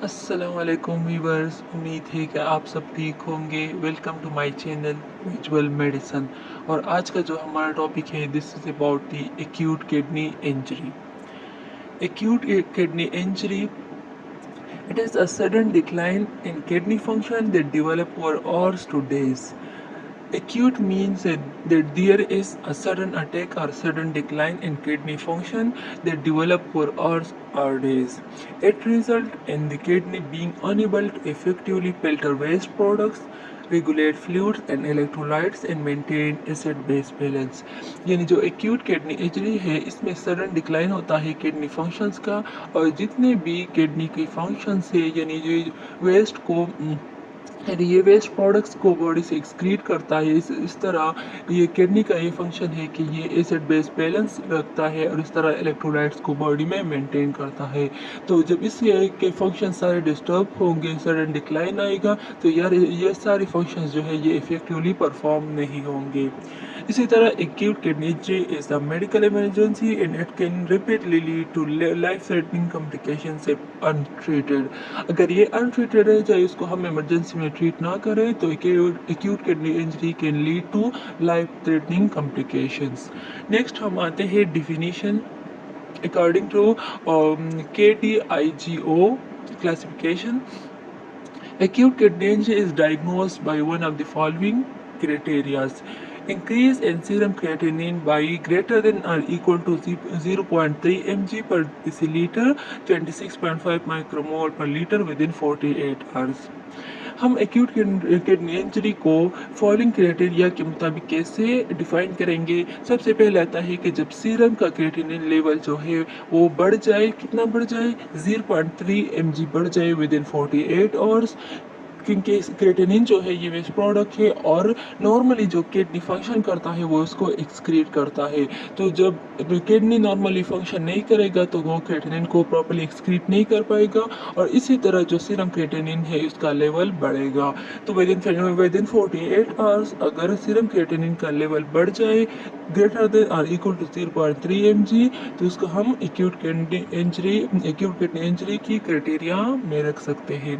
अस्सलाम वालेकुम व्यूअर्स, उम्मीद है कि आप सब ठीक होंगे। Welcome to my channel visual medicine. और आज का जो हमारा टॉपिक है, this is about the acute kidney injury. Acute kidney injury, it is a sudden decline in kidney function that develop over hours to days. Acute means that there is a sudden attack or sudden decline in kidney function that develop for hours or days. It results in the kidney being unable to effectively filter waste products, regulate fluids and electrolytes and maintain acid base balance। यानी जो acute kidney injury है, इसमें sudden decline होता है kidney functions का, और जितने भी किडनी के फंक्शंस है, यानी जो वेस्ट को यानी ये वेस्ट प्रोडक्ट्स को बॉडी से एक्सक्रीट करता है। इस तरह ये किडनी का ये फंक्शन है कि ये एसिड बेस बैलेंस रखता है, और इस तरह इलेक्ट्रोलाइट्स को बॉडी में मेंटेन करता है। तो जब इस ये के फंक्शन सारे डिस्टर्ब होंगे, सडन डिक्लाइन आएगा, तो यार ये सारे फंक्शंस जो है ये इफेक्टिवली परफॉर्म नहीं होंगे। इसी तरह acute kidney injury is a medical emergency and it can rapidly lead to life threatening complications if untreated. अगर ये अनट्रीटेड है, चाहे इसको हम इमरजेंसी में ट्रीट ना करें, तो acute kidney injury can lead to life threatening complications. Next हम आते हैं definition. According to KDIGO classification, acute kidney injury is diagnosed by one of the following criteria: increase in serum creatinine by greater than or equal to 0.3 mg per deciliter, 26.5 micromole per liter within 48 hours। हम acute kidney injury को following criteria के मुताबिक कैसे define करेंगे। सबसे पहले आता है कि जब सीरम का क्रिएटिनिन लेवल जो है वो बढ़ जाए, कितना बढ़ जाए, 0.3 mg बढ़ जाए विद इन 48 आवर्स, क्योंकि क्रिएटिनिन जो है ये वेस्ट प्रोडक्ट है, और नॉर्मली जो किडनी फंक्शन करता है वो उसको एक्सक्रीट करता है। तो जब किडनी नॉर्मली फंक्शन नहीं करेगा, तो वो क्रिएटिनिन को प्रॉपर्ली एक्सक्रीट नहीं कर पाएगा, और इसी तरह जो सीरम क्रिएटिनिन है उसका लेवल बढ़ेगा। तो विद इन 48 आवर्स अगर सीरम क्रिएटिनिन का लेवल बढ़ जाए ग्रेटर देन और इक्वल टू 0.3 mg, तो उसको हम एक्यूट किडनी इंजरी की क्राइटेरिया में रख सकते हैं।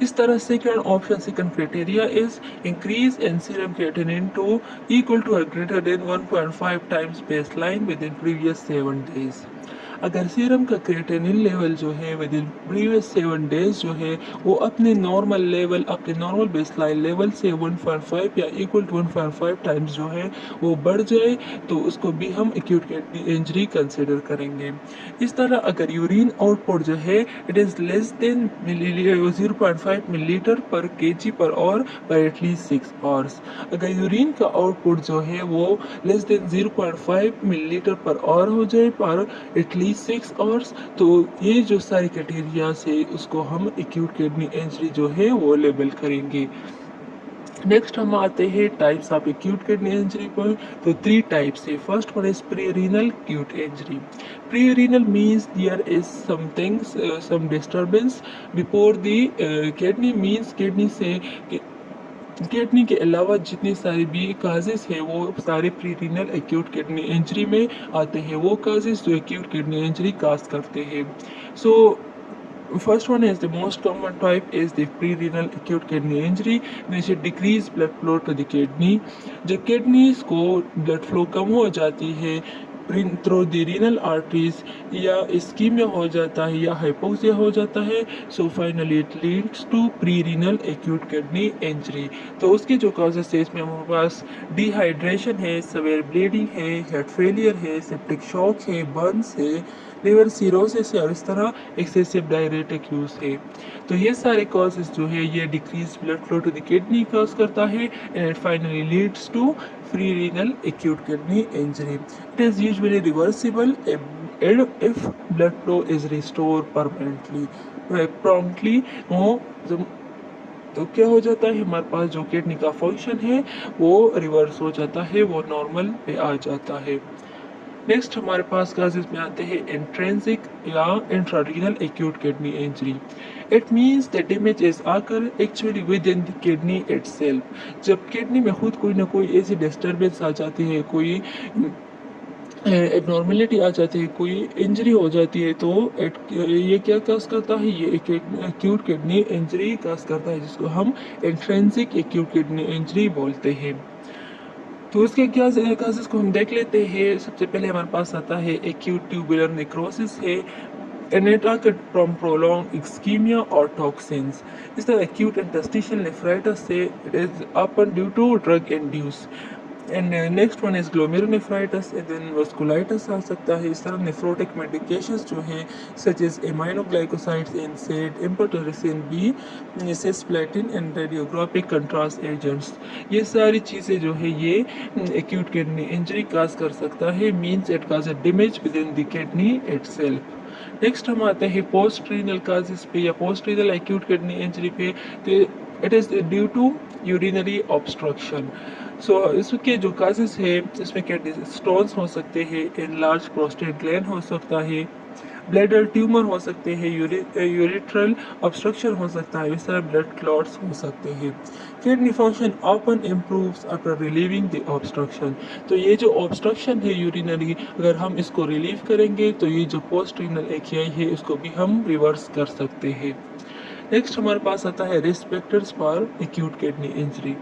इस तरह second criteria is increase in serum creatinine to equal to और greater than 1.5 times baseline within previous 7 days. अगर सीरम का क्रिएटिनिन लेवल जो है विद इन प्रीवियस 7 डेज जो है वो अपने नॉर्मल बेसलाइन लेवल से 1.5 या इक्वल टू 1.5 टाइम्स जो है वो बढ़ जाए, तो उसको भी हम एक्यूट किडनी इंजरी कंसिडर करेंगे। इस तरह अगर यूरिन आउटपुट जो है it is less than 0.5 millilitre पर KG per hour bye at least 6 hours. अगर यूरिन का आउटपुट जो है वो less than 0.5 millilitre per hour हो जाए पर एटलीस्ट 6 आवर्स, तो ये जो सारी क्राइटेरिया है उसको हम एक्यूट किडनी इंजरी जो है वो लेबल करेंगे। नेक्स्ट हम आते हैं types of acute kidney injury पर। तो 3 टाइप्स है। First one is prerenal acute injury. Prerenal means there is something some disturbance before the kidney, means kidney के अलावा जितनी सारी भी काजेस है वो सारे pre renal acute kidney injury में आते हैं, वो काजेस जो एक्यूट किडनी इंजरी काज करते हैं। सो first one is the most common type is the pre-renal acute kidney injury, which is decreased blood flow to the kidney। जब किडनीज को blood flow कम हो जाती है थ्रू द रीनल आर्टरीज, या ischaemia हो जाता है या हाइपोक्सिया हो जाता है, so finally it leads to pre renal acute kidney injury. तो उसके जो कॉजेस है इसमें हमारे पास डिहाइड्रेशन है, सवेयर ब्लीडिंग है, हार्ट फेलियर है, सेप्टिक शॉक है, बर्न्स है, लिवर सिरोसिस है, और इस तरह एक्सेसिव डायरेटिक यूज है। तो ये सारे कॉजेज जो है ये decrease blood flow to the kidney cause करता है, and it finally leads to pre renal acute kidney injury. It is usually reversible if blood flow is restored permanently promptly हो। तो क्या हो जाता है, हमारे पास जो किडनी का फंक्शन है वो रिवर्स हो जाता है, वो नॉर्मल पे आ जाता है। नेक्स्ट हमारे पास काजेस में आते हैं इंट्रिंसिक या intrarenal acute kidney injury. It means the damage is occur actually within the kidney itself. जब किडनी में खुद कोई ना कोई ऐसी डिस्टर्बेंस आ जाती है, कोई एबनॉर्मेलिटी आ जाती है, कोई इंजरी हो जाती है, तो ये क्या काज करता है, ये एक एक्यूट किडनी इंजरी काज करता है, जिसको हम इंट्रिंसिक एक्यूट किडनी इंजरी बोलते हैं। तो इसके क्या काजेस को हम देख लेते हैं। सबसे पहले हमारे पास आता है एक्यूट ट्यूबुलर नेक्रोसिस है, and it occurred from prolonged ischemia or toxins. इस तरह acute interstitial nephritis से it is often due to drug induced. And next one is glomerulonephritis and then vasculitis आ सकता है। इस तरह nephrotic medications जो हैं such as aminoglycosides, NSAID, amphotericin B, cisplatin and radiographic contrast agents, ये सारी चीज़ें जो है ये acute kidney injury काज कर सकता है, means it causes damage within the kidney itself. Next हम आते हैं पोस्ट रीनल काजेस पे या post renal acute kidney injury पे। तो it is due to urinary obstruction. So इसके जो काजेस है, इसमें किडनी स्टोन्स हो सकते हैं, एनलार्ज प्रोस्टेट ग्लैंड हो सकता है, ब्लैडर ट्यूमर हो सकते हैं, यूरिट्रल ऑब्स्ट्रक्शन हो सकता है, इस तरह ब्लड क्लॉट्स हो सकते हैं। Kidney function often improves after relieving the obstruction. तो ये जो ऑब्स्ट्रक्शन है यूरिनरी, अगर हम इसको रिलीव करेंगे तो ये जो पोस्ट रीनल एक्याई है इसको भी हम रिवर्स कर सकते हैं। नेक्स्ट हमारे पास आता है risk factors for acute kidney injury,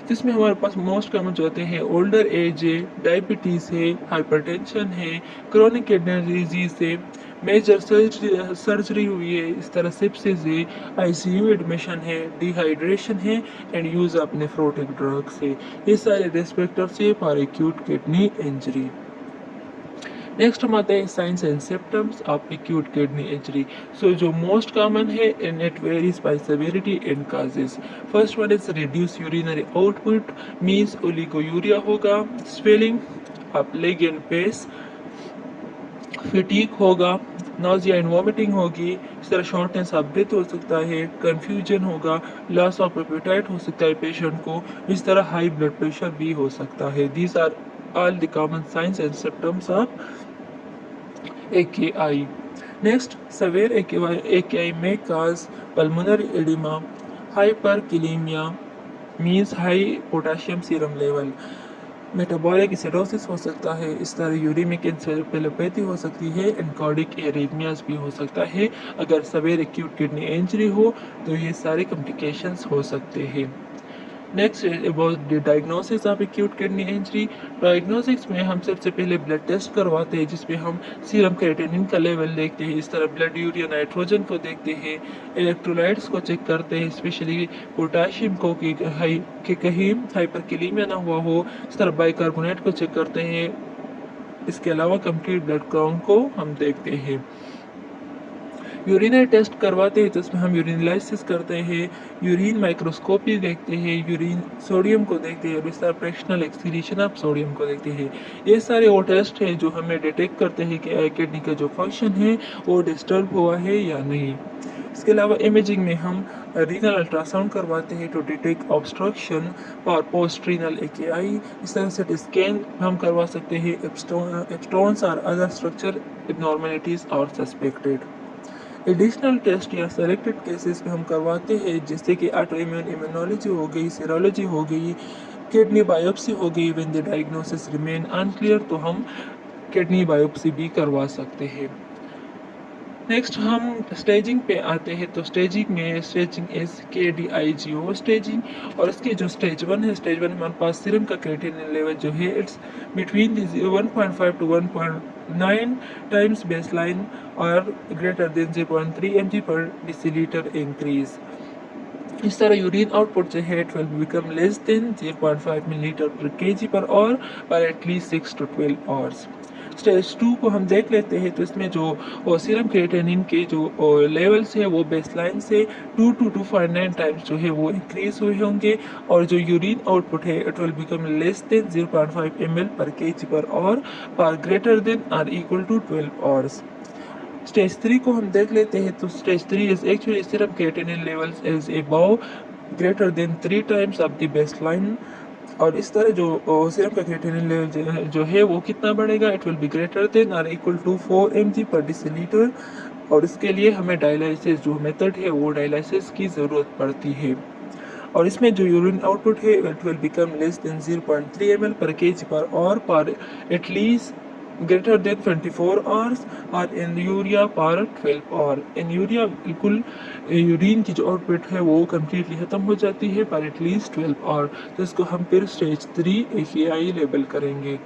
जिसमें हमारे पास मोस्ट कॉमन जो होते हैं ओल्डर एज है, डायबिटीज़ है, हाइपरटेंशन है, क्रोनिक किडनी डिजीज है, मेजर सर्जरी हुई है, इस तरह सिप्सिस है, आईसीयू एडमिशन है, डिहाइड्रेशन है and use of nephrotic drugs है। ये सारे रिस्क फैक्टर्स है for acute kidney injury. Next हम आते हैं signs and symptoms of acute kidney injury. So जो मोस्ट कॉमन है and it varies by severity and causes. First one is reduce urinary output, means oliguria होगा, swelling of leg and face, fatigue होगा, nausea and vomiting होगी, इस तरह shortness of breath हो सकता है, कन्फ्यूजन होगा, लॉस ऑफ एपेटाइट हो सकता है पेशेंट को, इस तरह हाई ब्लड प्रेशर भी हो सकता है। These are all the common signs and symptoms of AKI. Next, severe AKI may cause pulmonary edema, hyperkalemia, means high potassium serum level, metabolic acidosis हो सकता है, इस तरह यूरिमिक एन्सेफेलोपैथी हो सकती है, एनकॉर्डिक एरिथमियाज भी हो सकता है। अगर सवेर एक्यूट किडनी इंजरी हो तो ये सारे कॉम्प्लिकेशंस हो सकते हैं। Next about the diagnosis of acute kidney injury. Diagnosis में हम सबसे पहले ब्लड टेस्ट करवाते हैं, जिसमें हम सीरम क्रिएटिनिन का लेवल देखते हैं, इस तरह ब्लड यूरिया नाइट्रोजन को देखते हैं, इलेक्ट्रोलाइट्स को चेक करते हैं, स्पेशली पोटाशियम को कि कहीं हाइपरकैलेमिया ना हुआ हो, इस तरह बाइकार्बोनेट को चेक करते हैं। इसके अलावा कंप्लीट ब्लड काउंट को हम देखते हैं। यूरिनरी टेस्ट करवाते हैं तो इसमें हम यूरिनलाइसिस करते हैं, यूरिन माइक्रोस्कोपी देखते हैं, यूरिन सोडियम को देखते हैं और इस तरह फ्रैक्शनल एक्सक्रीशन ऑफ सोडियम को देखते हैं। ये सारे वो टेस्ट हैं जो हमें डिटेक्ट करते हैं कि किडनी का जो फंक्शन है वो डिस्टर्ब हुआ है या नहीं। इसके अलावा इमेजिंग में हम रीनल अल्ट्रासाउंड करवाते हैं टू डिटेक्ट ऑब्स्ट्रक्शन और पोस्ट रीनल AKI। इस तरह से स्कैन हम करवा सकते हैं एब्स्टोन्स और अदर स्ट्रक्चर एबनॉर्मलिटीज और सस्पेक्टेड। एडिशनल टेस्ट या सेलेक्टेड केसेस में हम करवाते हैं, जैसे कि ऑटोइम्यून इम्यूनोलॉजी हो गई, सीरोलॉजी हो गई, किडनी बायोप्सी हो गई। When the diagnosis remain unclear तो हम किडनी बायोप्सी भी करवा सकते हैं। नेक्स्ट हम स्टेजिंग पे आते हैं। तो स्टेजिंग में स्टेजिंग इज KDIGO स्टेजिंग, और इसके जो स्टेज 1 है, स्टेज 1 हमारे पास सीरम का क्रिएटिनिन लेवल जो है it's between 1.5 to 1.9 times baseline और ग्रेटर देन 0.3 mg पर डिसीलीटर इंक्रीज। इस तरह यूरिन आउटपुट जो है it will become less than 0.5 millilitre पर kg पर और पर एटलीस्ट 6 to 12 आवर्स। स्टेज 2 को हम देख लेते हैं। तो इसमें जो सीरम क्रिएटिनिन के जो लेवल्स है वो बेसलाइन से 2 to 2.9 टाइम्स जो है वो इंक्रीज हुए होंगे, और जो यूरिन आउटपुट है it will become less than 0.5 ml पर kg पर और पर ग्रेटर देन और इक्वल टू 12 आवर्स। स्टेज 3 को हम देख लेते हैं। तो stage 3 is actually serum creatinine levels is above greater than 3 times of the baseline, और इस तरह जो सीरम का क्रिएटिनिन लेवल जो है वो कितना बढ़ेगा, it will be greater than और इक्वल टू 4 mg पर डिसीलीटर, और इसके लिए हमें डायलिसिस जो मेथड है वो डायलिसिस की ज़रूरत पड़ती है। और इसमें जो यूरिन आउटपुट है it will become less than 0.3 ml पर kg पर और पर एटलीस्ट ग्रेटर देन 24 आवर्स और एन्यूरिया पर 12 आवर। एन्यूरिया बिल्कुल यूरिन की जो आउटपुट है वो कम्प्लीटली ख़त्म हो जाती है पर एटलीस्ट 12 आवर, तो इसको हम फिर स्टेज 3 AKI लेबल करेंगे।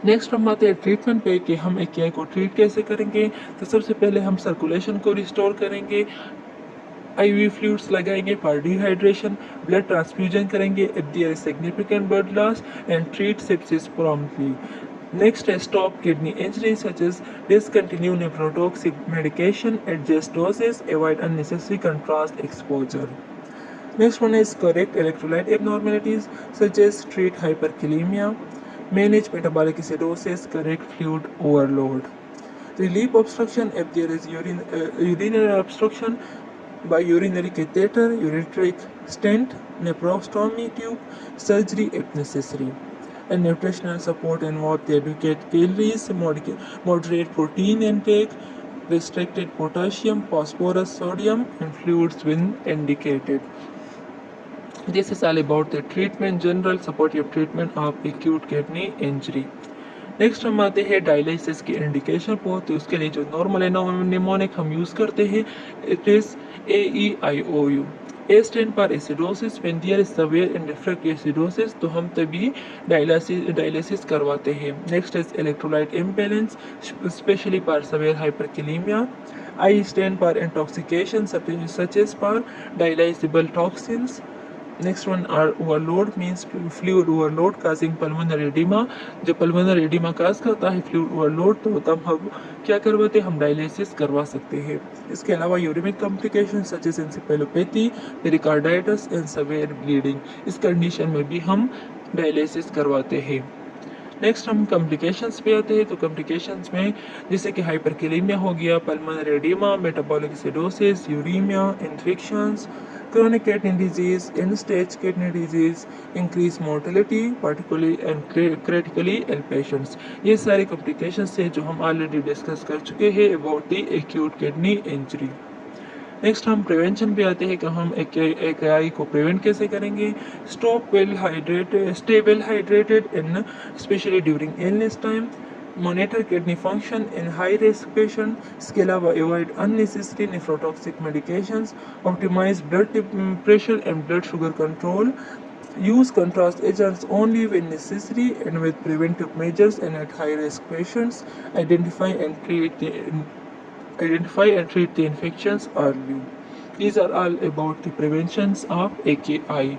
नेक्स्ट हम आते हैं ट्रीटमेंट पे कि हम AKI को ट्रीट कैसे करेंगे। तो सबसे पहले हम सर्कुलेशन को रिस्टोर करेंगे, IV फ्लूइड्स लगाएंगे फॉर डिहाइड्रेशन, ब्लड ट्रांसफ्यूजन करेंगे if there is significant blood loss and treat sepsis promptly. Next is stop kidney injury such as discontinue nephrotoxic medication, adjust doses, avoid unnecessary contrast exposure. Next one is correct electrolyte abnormalities such as treat hyperkalemia, manage metabolic acidosis, correct fluid overload. Relieve obstruction if there is urinary obstruction by urinary catheter, ureteric stent, nephrostomy tube, surgery if necessary. And nutritional support involve the educate calories, moderate protein intake, restricted potassium, phosphorus, sodium, and fluids when indicated. This is all about the treatment, general supportive treatment of acute kidney injury. Next हम आते हैं dialysis की indication पर। तो उसके लिए जो normal mnemonic हम यूज़ करते हैं it is AEIOU। A stand for acidosis, when there is severe and refractive acidosis तो हम तभी डायलिसिस करवाते हैं। Next is electrolyte imbalance specially for severe hyperkalaemia. I stand for intoxication such as for dialysable toxins. Next one are overload means fluid overload causing pulmonary oedema. जब pulmonary oedema cause करता है fluid overload तो तब हम क्या करवाते हैं, हम डायलिसिस करवा सकते हैं। इसके अलावा uraemic complication such as encephalopathy, pericarditis and severe bleeding, इस कंडीशन में भी हम डायलिसिस करवाते हैं। नेक्स्ट हम कॉम्प्लिकेशंस पे आते हैं। तो कॉम्प्लिकेशंस में जैसे कि हाइपरकैलेमिया हो गया, pulmonary oedema, metabolic acidosis, uraemia, infections, chronic kidney disease, end-stage kidney disease, increased mortality, particularly and critically ill patients। ये सारे complications हैं जो हम ऑलरेडी डिस्कस कर चुके हैं about the acute kidney injury। Next हम प्रिवेंशन पे आते हैं कि हम AKI को प्रिवेंट कैसे करेंगे। Stay well hydrated in especially during illness time, monitor kidney function in high risk patient. इसके अलावा avoid unnecessary nephrotoxic medications, optimise blood pressure and blood sugar control, use contrast agents only when necessary and with preventive measures and at high risk patients, identify and treat the infections early. These are all about the preventions of AKI.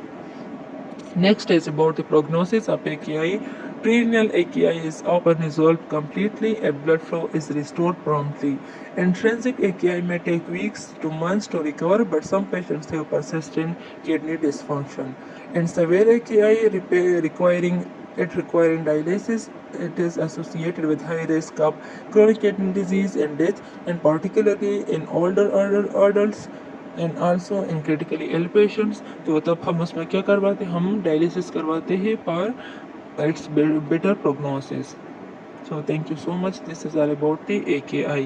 Next is about the prognosis of AKI. Prerenal AKI is often resolved completely if blood flow is restored promptly. Intrinsic AKI may take weeks to months to recover, but some patients have persistent kidney dysfunction. And severe AKI requiring dialysis, it is associated with high risk of chronic kidney disease and death, and particularly in older adults and also in critically ill patients. तो तब हम उसमें क्या करवाते हैं, हम dialysis करवाते हैं पर it's better prognosis. So thank you so much, this is all about the AKI।